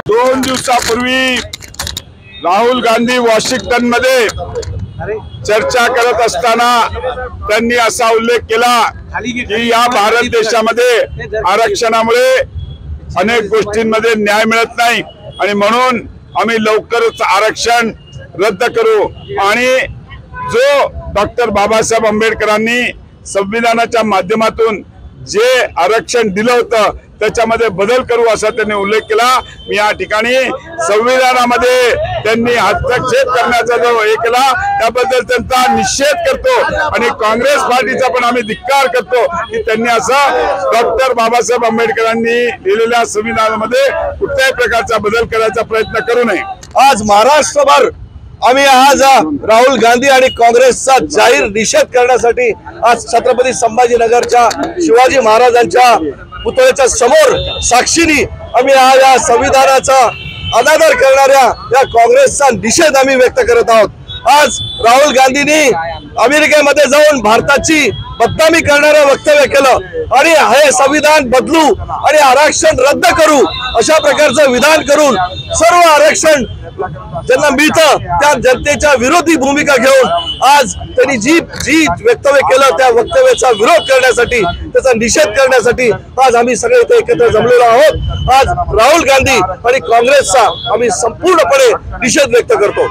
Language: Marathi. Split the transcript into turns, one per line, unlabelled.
दोन दिवसापूर्वी राहुल गांधी वॉशिंग्टन मध्ये चर्चा करत असताना त्यांनी असा उल्लेख केला की या भारत देशामध्ये आरक्षणामुळे अनेक गोष्टींमध्ये न्याय मिळत नाही आणि म्हणून आम्ही लवकरच आरक्षण रद्द करू आणि जो डॉक्टर बाबासाहेब आंबेडकरांनी संविधानाच्या माध्यमातून जे आरक्षण दिलं होतं त्याच्यामध्ये बदल करू असा त्यांनी उल्लेख केला। मी या ठिकाणी संविधानामध्ये त्यांनी हस्तक्षेप करण्याचा जो हे केला त्याबद्दल त्यांचा निषेध करतो आणि काँग्रेस पार्टीचा पण आम्ही धिक्कार करतो की त्यांनी असं डॉक्टर बाबासाहेब आंबेडकरांनी लिहिलेल्या संविधानामध्ये कुठल्याही प्रकारचा बदल करायचा प्रयत्न करू नये।
आज महाराष्ट्रभर आम्ही आज राहुल गांधी आणि काँग्रेसचा जाहीर निषेध करण्यासाठी आज छत्रपती संभाजीनगरच्या शिवाजी महाराजांच्या पुतळ्याच्या समोर साक्षीने आम्ही आज या संविधानाचा अनादर करणाऱ्या या काँग्रेसचा निषेध आम्ही व्यक्त करत आहोत। आज राहुल गांधींनी अमेरिकेमध्ये जाऊन भारताची बदनामी करणारं वक्तव्य केलं आणि हे संविधान बदलू आणि आरक्षण रद्द करू अशा प्रकारचं विधान करून सर्व आरक्षण ज्यांना मिळतं त्या जनतेच्या विरोधी भूमिका घेऊन आज त्यांनी जी वक्तव्य केलं त्या वक्तव्याचा विरोध करण्यासाठी त्याचा निषेध करण्यासाठी आज आम्ही सगळे इथे एकत्र जमलेलो आहोत। आज राहुल गांधी आणि काँग्रेसचा आम्ही संपूर्णपणे निषेध व्यक्त करतो।